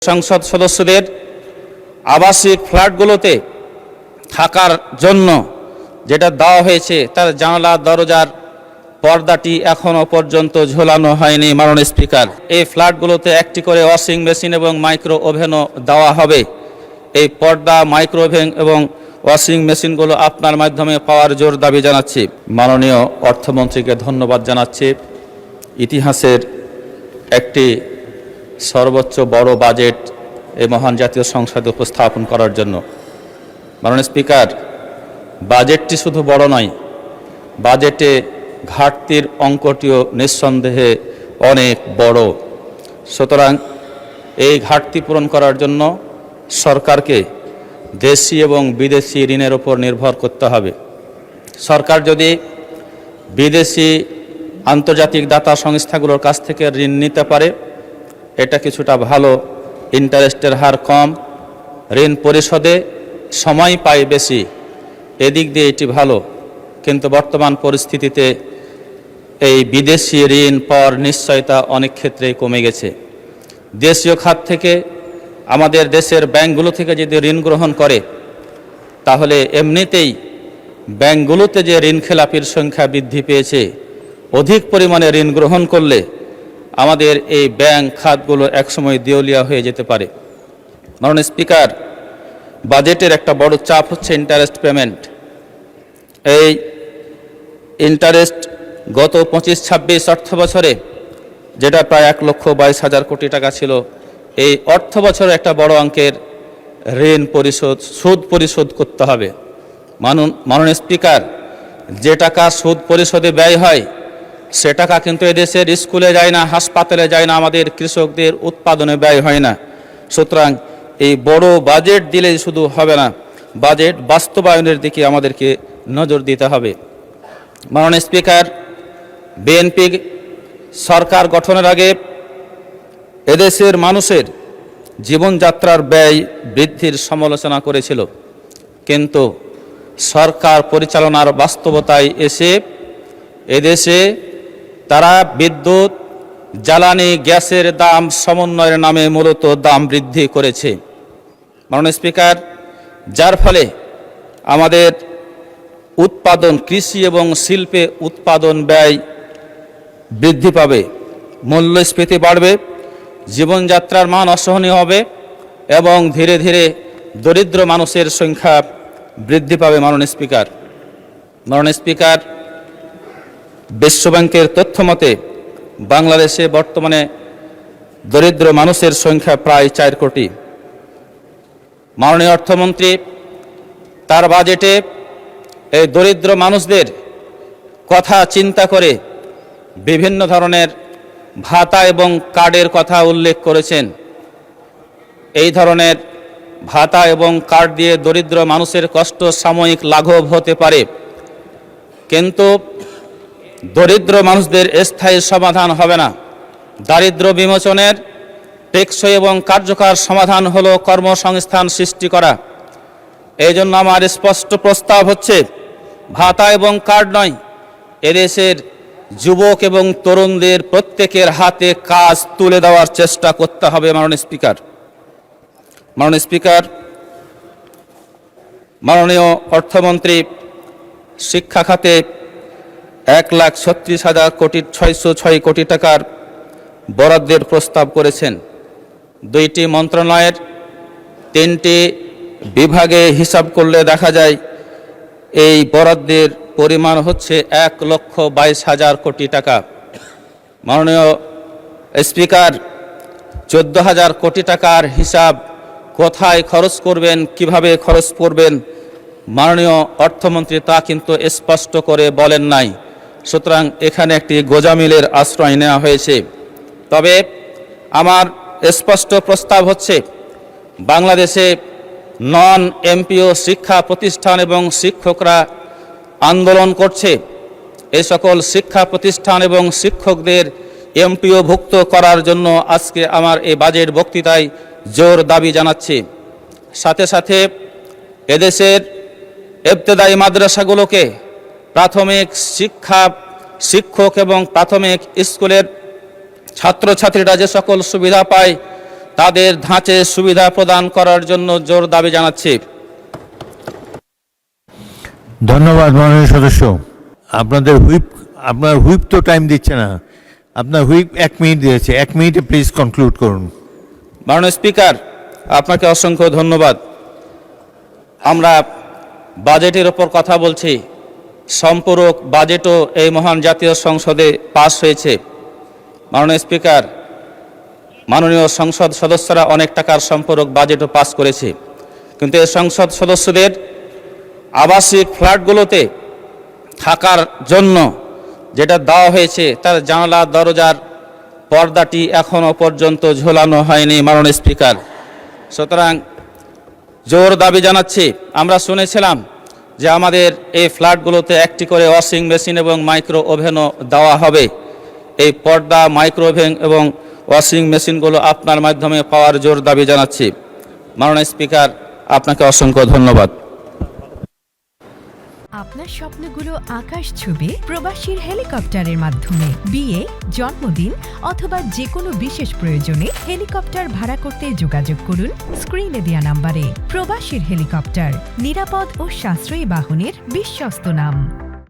সংসদ সদস্যদের আবাসিক ফ্ল্যাটগুলোতে থাকার জন্য যেটা দেওয়া হয়েছে তার জানালা দরজার পর্দাটি এখনো পর্যন্ত ঝোলানো হয়নি। মাননীয় স্পিকার, এই ফ্ল্যাটগুলোতে একটি করে ওয়াশিং মেশিন এবং মাইক্রো ওভেনও দেওয়া হবে। এই পর্দা, মাইক্রো ওভেন এবং ওয়াশিং মেশিনগুলো আপনার মাধ্যমে পাওয়ার জোর দাবি জানাচ্ছি। মাননীয় অর্থমন্ত্রীকে ধন্যবাদ জানাচ্ছি ইতিহাসের একটি সর্বোচ্চ বড় বাজেট এই মহান জাতীয় সংসদে উপস্থাপন করার জন্য। মাননীয় স্পিকার, বাজেটটি শুধু বড় নয়, বাজেটে ঘাটতির অঙ্কটিও নিঃসন্দেহে অনেক বড়। সুতরাং এই ঘাটতি পূরণ করার জন্য সরকারকে দেশি এবং বিদেশি ঋণের উপর নির্ভর করতে হবে। সরকার যদি বিদেশি আন্তর্জাতিক দাতা সংস্থাগুলোর কাছ থেকে ঋণ নিতে পারে, এটা কিছুটা ভালো, ইন্টারেস্টের হার কম, ঋণ পরিশোধে সময় পায় বেশি, এদিক দিয়ে এটি ভালো। কিন্তু বর্তমান পরিস্থিতিতে এই বিদেশি ঋণ পাওয়ার নিশ্চয়তা অনেক ক্ষেত্রেই কমে গেছে। দেশীয় খাত থেকে আমাদের দেশের ব্যাংকগুলো থেকে যদি ঋণ গ্রহণ করে, তাহলে এমনিতেই ব্যাংকগুলোতে যে ঋণ খেলাপির সংখ্যা বৃদ্ধি পেয়েছে, অধিক পরিমাণে ঋণ গ্রহণ করলে আমাদের এই ব্যাংক খাতগুলো একসময় দেউলিয়া হয়ে যেতে পারে। মাননীয় স্পিকার, বাজেটের একটা বড় চাপ হচ্ছে ইন্টারেস্ট পেমেন্ট। এই ইন্টারেস্ট গত 25-26 অর্থ বছরে যেটা প্রায় 1,22,000 কোটি টাকা ছিল, এই অর্থ বছরে একটা বড় অঙ্কের ঋণ পরিশোধ, সুদ পরিশোধ করতে হবে। মাননীয় স্পিকার, যে টাকা সুদ পরিশোধে ব্যয় হয় সে টাকা কিন্তু এদেশের স্কুলে যায় না, হাসপাতালে যায় না, আমাদের কৃষকদের উৎপাদনে ব্যয় হয় না। সুতরাং এই বড় বাজেট দিলেই শুধু হবে না, বাজেট বাস্তবায়নের দিকে আমাদেরকে নজর দিতে হবে। মাননীয় স্পিকার, বিএনপি সরকার গঠনের আগে এদেশের মানুষের জীবনযাত্রার ব্যয় বৃদ্ধির সমালোচনা করেছিল, কিন্তু সরকার পরিচালনার বাস্তবতায় এসে এদেশে তারা বিদ্যুৎ, জ্বালানি, গ্যাসের দাম সমন্বয়ের নামে মূলত দাম বৃদ্ধি করেছে। মাননীয় স্পিকার, যার ফলে আমাদের উৎপাদন, কৃষি এবং শিল্পে উৎপাদন ব্যয় বৃদ্ধি পাবে, মূল্যস্ফীতি বাড়বে, জীবনযাত্রার মান অসহনীয় হবে এবং ধীরে ধীরে দরিদ্র মানুষের সংখ্যা বৃদ্ধি পাবে। মাননীয় স্পিকার, বিশ্বব্যাংকের তথ্য মতে বাংলাদেশে বর্তমানে দরিদ্র মানুষের সংখ্যা প্রায় 4 কোটি। মাননীয় অর্থমন্ত্রী তার বাজেটে এই দরিদ্র মানুষদের কথা চিন্তা করে বিভিন্ন ধরনের ভাতা এবং কার্ডের কথা উল্লেখ করেছেন। এই ধরনের ভাতা এবং কার্ড দিয়ে দরিদ্র মানুষের কষ্ট সাময়িক লাঘব হতে পারে, কিন্তু দরিদ্র মানুষদের স্থায়ী সমাধান হবে না। দারিদ্র্য বিমোচনের টেকসই এবং কার্যকর সমাধান হলো কর্মসংস্থান সৃষ্টি করা। এই জন্য আমার স্পষ্ট প্রস্তাব হচ্ছে, ভাতা এবং কার্ড নয়, এদেশের যুবক এবং তরুণদের প্রত্যেকের হাতে কাজ তুলে দেওয়ার চেষ্টা করতে হবে। মাননীয় স্পিকার, মাননীয় অর্থমন্ত্রী শিক্ষা খাতে 1,36,606 কোটি টাকার বরাদ্দের প্রস্তাব করেছেন। 2টি মন্ত্রণালয়ের 3টি বিভাগে হিসাব করলে দেখা যায় এই বরাদ্দের পরিমাণ হচ্ছে 1,22,000 কোটি টাকা। মাননীয় স্পিকার, 14,000 কোটি টাকার হিসাব কোথায় খরচ করবেন, কিভাবে খরচ করবেন, মাননীয় অর্থমন্ত্রী তা কিন্তু স্পষ্ট করে বলেন নাই। সুতরাং এখানে একটি গোজামিলের আশ্রয় নেওয়া হয়েছে। তবে আমার স্পষ্ট প্রস্তাব হচ্ছে, বাংলাদেশে নন এমপিও শিক্ষা প্রতিষ্ঠান এবং শিক্ষকরা আন্দোলন করছে। এই সকল শিক্ষা প্রতিষ্ঠান এবং শিক্ষকদের এমপিও ভুক্ত করার জন্য আজকে আমার এই বাজেট বক্তৃতায় জোর দাবি জানাচ্ছি। সাথে সাথে এদেশের ইবতেদায়ী মাদ্রাসাগুলোকে প্রাথমিক শিক্ষক এবং প্রাথমিক স্কুলের ছাত্রছাত্রীরা যে সকল সুবিধা পায় তাদের ধাঁচে সুবিধা প্রদান করার জন্য জোর দাবি জানাচ্ছি। ধন্যবাদ মাননীয় সদস্য। আপনার হুইপ তো টাইম দিচ্ছে না, আপনার হুইপ 1 মিনিট দিয়েছে, 1 মিনিটে প্লিজ কনক্লুড করুন। মাননীয় স্পিকার, আপনাকে অসংখ্য ধন্যবাদ। আমরা বাজেটের ওপর কথা বলছি। সম্পূরক বাজেটও এই মহান জাতীয় সংসদে পাস হয়েছে। মাননীয় স্পিকার, মাননীয় সংসদ সদস্যরা অনেক টাকার সম্পূরক বাজেটও পাস করেছে, কিন্তু এই সংসদ সদস্যদের আবাসিক ফ্ল্যাটগুলোতে থাকার জন্য যেটা দেওয়া হয়েছে তার জানালা দরজার পর্দাটি এখনও পর্যন্ত ঝোলানো হয়নি মাননীয় স্পিকার। সুতরাং জোর দাবি জানাচ্ছি। আমরা শুনেছিলাম যে আমাদের এই ফ্ল্যাটগুলোতে একটি করে ওয়াশিং মেশিন এবং মাইক্রো ওভেনও দেওয়া হবে। এই পর্দা, মাইক্রো ওভেন এবং ওয়াশিং মেশিনগুলো আপনার মাধ্যমে পাওয়ার জোর দাবি জানাচ্ছি। মাননীয় স্পিকার, আপনাকে অসংখ্য ধন্যবাদ। আপনার স্বপ্নগুলো আকাশ ছুবে প্রবাসীর হেলিকপ্টারের মাধ্যমে। বিয়ে, জন্মদিন অথবা যে কোনো বিশেষ প্রয়োজনে হেলিকপ্টার ভাড়া করতে যোগাযোগ করুন স্ক্রিনে দেয়া নাম্বারে। প্রবাসীর হেলিকপ্টার, নিরাপদ ও সাশ্রয়ী বাহনের বিশ্বস্ত নাম।